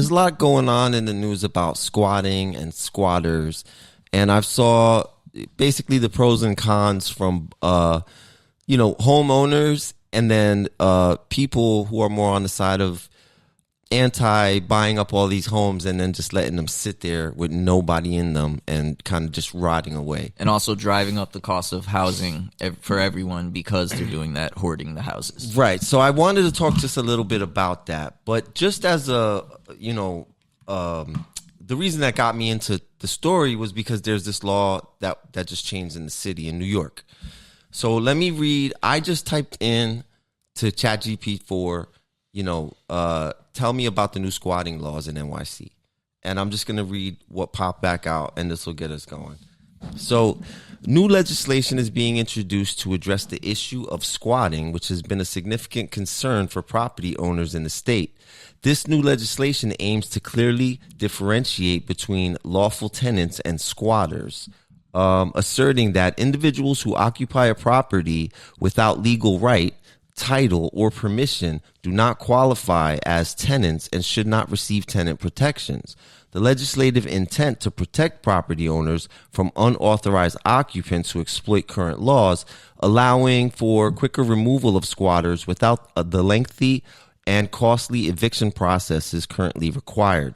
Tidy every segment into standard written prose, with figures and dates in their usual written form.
There's a lot going on in the news about squatting and squatters, and I've saw basically the pros and cons from homeowners, and then people who are more on the side of anti buying up all these homes and then just letting them sit there with nobody in them and kind of just rotting away. And also driving up the cost of housing for everyone because they're doing that, hoarding the houses. Right. So I wanted to talk just a little bit about that. But just as the reason that got me into the story was because there's this law that just changed in the city in New York. So let me read. I just typed in to ChatGPT-4, tell me about the new squatting laws in NYC. And I'm just going to read what popped back out, and this will get us going. So, new legislation is being introduced to address the issue of squatting, which has been a significant concern for property owners in the state. This new legislation aims to clearly differentiate between lawful tenants and squatters, asserting that individuals who occupy a property without legal right, title, or permission do not qualify as tenants and should not receive tenant protections. The legislative intent to protect property owners from unauthorized occupants who exploit current laws, allowing for quicker removal of squatters without the lengthy and costly eviction processes currently required.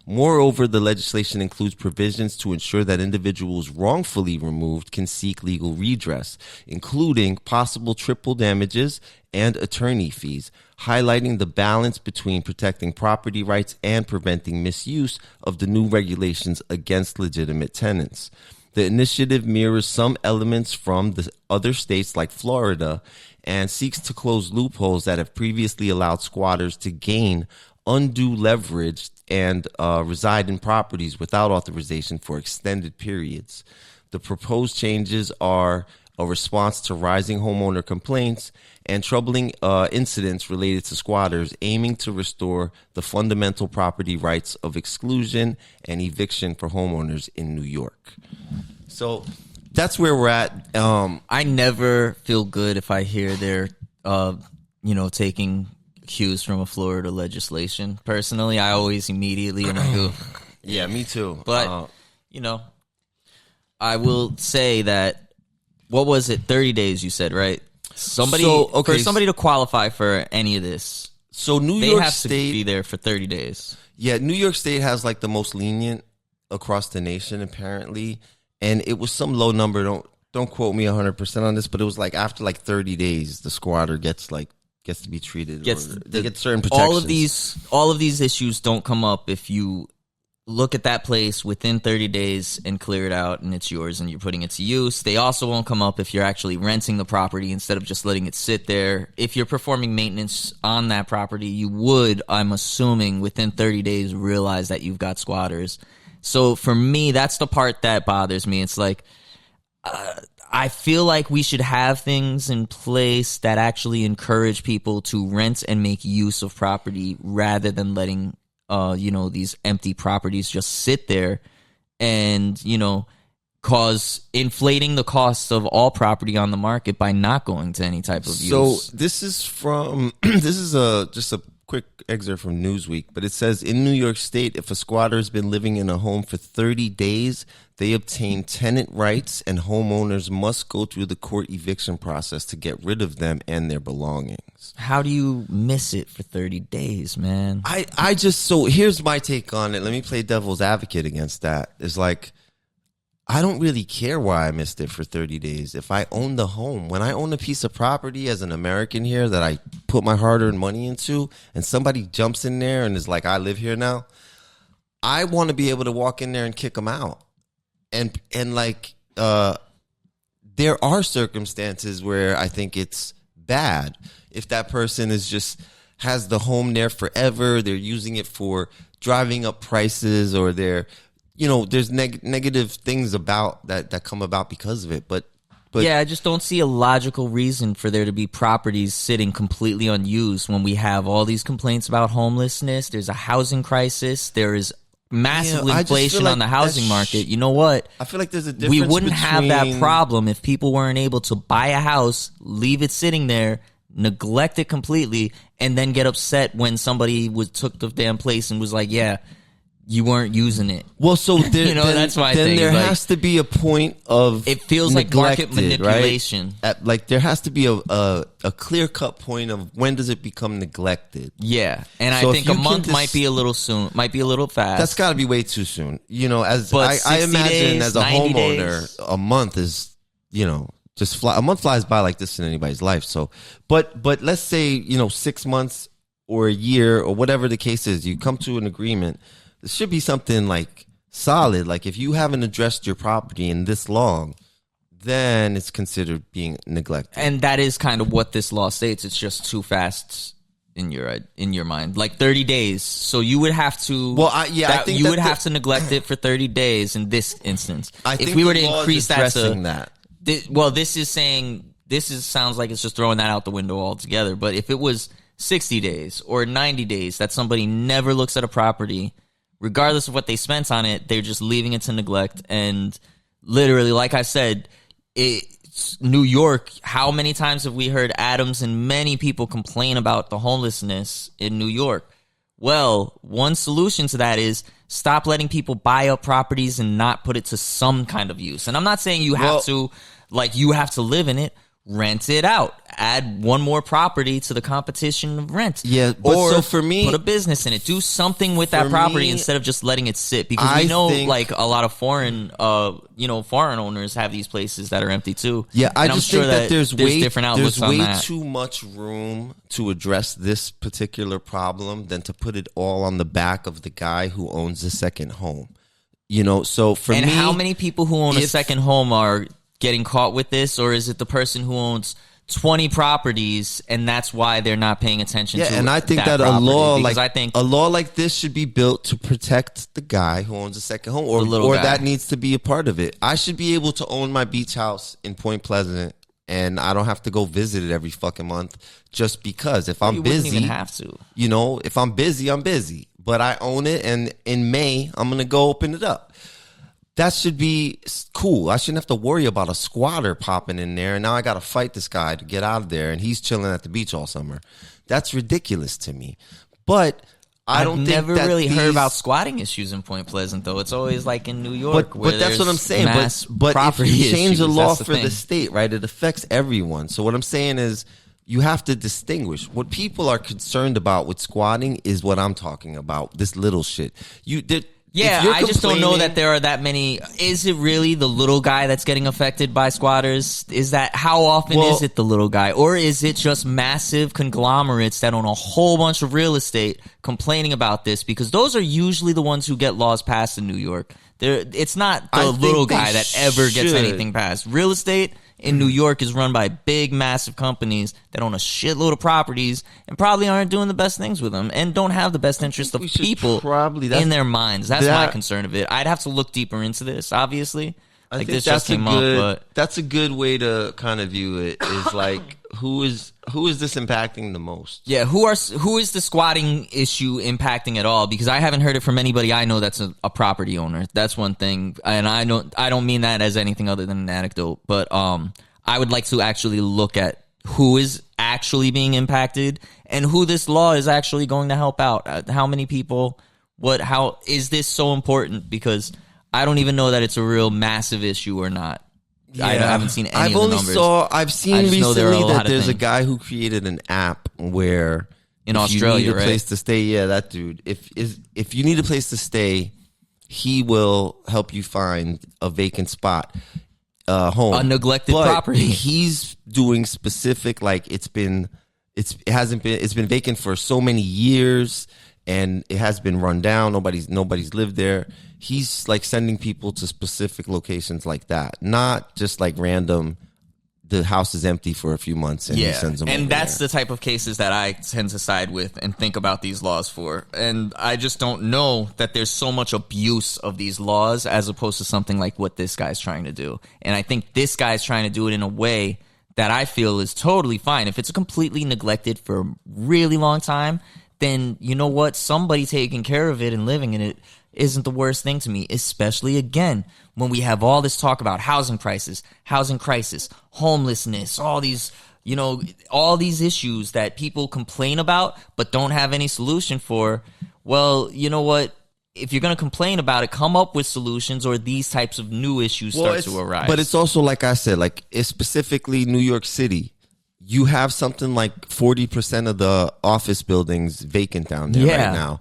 Moreover, the legislation includes provisions to ensure that individuals wrongfully removed can seek legal redress, including possible triple damages and attorney fees, highlighting the balance between protecting property rights and preventing misuse of the new regulations against legitimate tenants. The initiative mirrors some elements from the other states like Florida and seeks to close loopholes that have previously allowed squatters to gain undue leverage and reside in properties without authorization for extended periods. The proposed changes are a response to rising homeowner complaints and troubling incidents related to squatters, aiming to restore the fundamental property rights of exclusion and eviction for homeowners in New York. So that's where we're at. I never feel good if I hear they're, taking cues from a Florida legislation. Personally, I always immediately am like, ugh. Yeah, me too. But, I will say that, what was it, 30 days you said, right? For somebody to qualify for any of this, so New they York have State to be there for 30 days. Yeah, New York State has like the most lenient across the nation, apparently. And it was some low number. Don't quote me 100% on this, but it was like after like 30 days, the squatter gets to be treated. They get certain protections. All of these issues don't come up if you look at that place within 30 days and clear it out and it's yours and you're putting it to use. They also won't come up if you're actually renting the property instead of just letting it sit there. If you're performing maintenance on that property, you would, I'm assuming, within 30 days realize that you've got squatters. So for me, that's the part that bothers me. It's like, I feel like we should have things in place that actually encourage people to rent and make use of property rather than letting these empty properties just sit there and, inflating the costs of all property on the market by not going to any type of use. So this is from, just a quick excerpt from Newsweek, but it says in New York State, if a squatter has been living in a home for 30 days, they obtain tenant rights and homeowners must go through the court eviction process to get rid of them and their belongings. How do you miss it for 30 days, man? So here's my take on it. Let me play devil's advocate against that. It's like, I don't really care why I missed it for 30 days. If I own the home, when I own a piece of property as an American here that I put my hard-earned money into, and somebody jumps in there and is like, I live here now, I want to be able to walk in there and kick them out. And there are circumstances where I think it's bad if that person has the home there forever, they're using it for driving up prices, or there's negative things about that come about because of it. But yeah, I just don't see a logical reason for there to be properties sitting completely unused when we have all these complaints about homelessness. There's a housing crisis. There is massive inflation on the housing market. You know what? I feel like there's a difference. We wouldn't have that problem if people weren't able to buy a house, leave it sitting there, neglect it completely, and then get upset when somebody took the damn place and was like, yeah, you weren't using it. Well, so there, that's my then thing. there has to be a point of it feels like market manipulation. Right? Like there has to be a clear cut point of when does it become neglected. Yeah, and so I think a month might be a little soon, might be a little fast. That's got to be way too soon. As I imagine days, as a homeowner, days. a month is just a month flies by like this in anybody's life. So, but let's say 6 months or a year or whatever the case is, you come to an agreement. It should be something like solid. Like if you haven't addressed your property in this long, then it's considered being neglected. And that is kind of what this law states. It's just too fast in your mind. Like 30 days. So you would have to. Well, I think you would have to neglect it for 30 days in this instance. I think if we were to the law increase is that this is saying sounds like it's just throwing that out the window altogether. But if it was 60 days or 90 days that somebody never looks at a property, regardless of what they spent on it, they're just leaving it to neglect. And literally, like I said, it's New York. How many times have we heard Adams and many people complain about the homelessness in New York? Well, one solution to that is stop letting people buy up properties and not put it to some kind of use. And I'm not saying you have to live in it. Rent it out. Add one more property to the competition of rent. Yeah, but or so for me, put a business in it. Do something with that property instead of just letting it sit. Because we know, like a lot of foreign owners have these places that are empty too. Yeah, I just think that there's way different outlooks on that. Too much room to address this particular problem than to put it all on the back of the guy who owns a second home. So for me, and how many people who own a second home are getting caught with this, or is it the person who owns 20 properties and that's why they're not paying attention to and I think that a law like this should be built to protect the guy who owns a second home, or that needs to be a part of it. I should be able to own my beach house in Point Pleasant and I don't have to go visit it every fucking month just because if I'm busy, wouldn't even have to. If I'm busy, I'm busy, but I own it, and in May I'm going to go open it up. That should be cool. I shouldn't have to worry about a squatter popping in there, and now I got to fight this guy to get out of there, and he's chilling at the beach all summer. That's ridiculous to me. But I've never really heard about squatting issues in Point Pleasant, though. It's always like in New York. But that's what I'm saying. But if you change the law for the state, right, it affects everyone. So what I'm saying is you have to distinguish. What people are concerned about with squatting is what I'm talking about, this little shit. Yeah, I just don't know that there are that many. Is it really the little guy that's getting affected by squatters? How often is it the little guy? Or is it just massive conglomerates that own a whole bunch of real estate complaining about this? Because those are usually the ones who get laws passed in New York. It's not the little guy that ever gets anything passed. Real estate in New York is run by big, massive companies that own a shitload of properties and probably aren't doing the best things with them and don't have the best interest of people in their minds. That's my concern of it. I'd have to look deper into this, obviously. I think this just came up, but that's a good way to kind of view it. Is like who is this impacting the most? Yeah, who is the squatting issue impacting at all? Because I haven't heard it from anybody I know that's a property owner. That's one thing, and I don't mean that as anything other than an anecdote. But I would like to actually look at who is actually being impacted and who this law is actually going to help out. How many people? How is this so important? Because I don't even know that it's a real massive issue or not. Yeah. I haven't seen any of the numbers. I've seen recently that there's a guy who created an app where in Australia, you need a place to stay. Yeah, that dude. If you need a place to stay, he will help you find a vacant spot, home, a neglected property. He's doing specific, like it's been vacant for so many years. And it has been run down. Nobody's lived there. He's like sending people to specific locations like that, not just like random. The house is empty for a few months, and he sends them. And that's the type of cases that I tend to side with and think about these laws for. And I just don't know that there's so much abuse of these laws as opposed to something like what this guy's trying to do. And I think this guy's trying to do it in a way that I feel is totally fine. If it's completely neglected for a really long time, then you know what? Somebody taking care of it and living in it isn't the worst thing to me, especially, again, when we have all this talk about housing prices, housing crisis, homelessness, all these You know, all these issues that people complain about but don't have any solution for. Well, you know what? If you're going to complain about it, come up with solutions, or these types of new issues start to arise. But it's also, like I said, like it's specifically New York City. You have something like 40% of the office buildings vacant down there right now.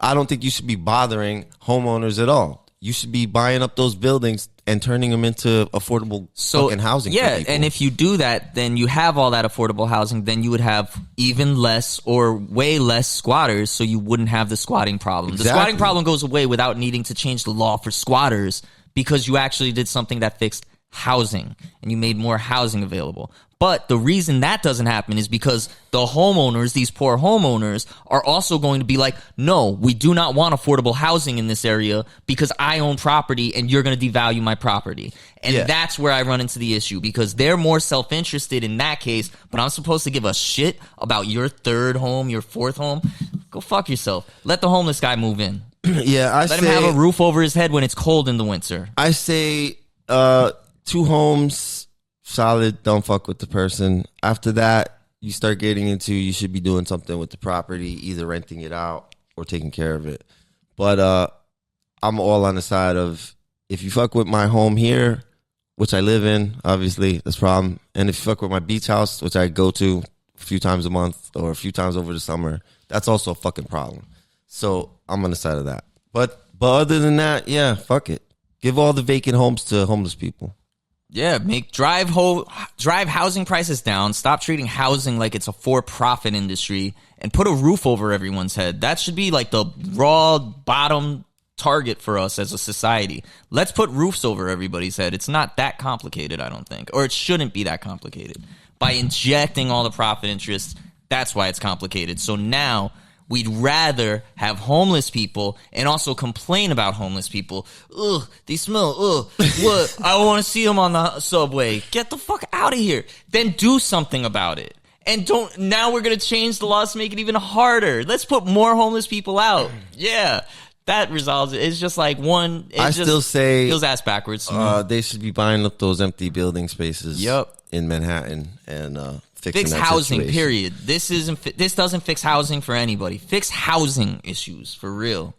I don't think you should be bothering homeowners at all. You should be buying up those buildings and turning them into affordable fucking housing. Yeah, and if you do that, then you have all that affordable housing. Then you would have even less or way less squatters, so you wouldn't have the squatting problem. Exactly. The squatting problem goes away without needing to change the law for squatters, because you actually did something that fixed housing and you made more housing available. But the reason that doesn't happen is because the homeowners, these poor homeowners, are also going to be like, no, we do not want affordable housing in this area because I own property and you're going to devalue my property. And that's where I run into the issue, because they're more self-interested in that case, but I'm supposed to give a shit about your third home, your fourth home? Go fuck yourself. Let the homeless guy move in. Let him have a roof over his head when it's cold in the winter. I say 2 homes, solid, don't fuck with the person. After that, you start getting into, you should be doing something with the property, either renting it out or taking care of it. But I'm all on the side of, if you fuck with my home here, which I live in, obviously, that's a problem. And if you fuck with my beach house, which I go to a few times a month or a few times over the summer, that's also a fucking problem. So I'm on the side of that. But other than that, yeah, fuck it. Give all the vacant homes to homeless people. Yeah, drive housing prices down. Stop treating housing like it's a for-profit industry, and put a roof over everyone's head. That should be like the raw bottom target for us as a society. Let's put roofs over everybody's head. It's not that complicated, I don't think, or it shouldn't be that complicated. By injecting all the profit interests, that's why it's complicated. So now we'd rather have homeless people and also complain about homeless people. Ugh, they smell. Ugh, what? I want to see them on the subway. Get the fuck out of here. Then do something about it. And now we're going to change the laws to make it even harder. Let's put more homeless people out. Yeah, that resolves it. It's just like still say feels ass backwards. They should be buying up those empty building spaces in Manhattan and fix housing, situation. period. This doesn't fix housing for anybody. Fix housing issues for real.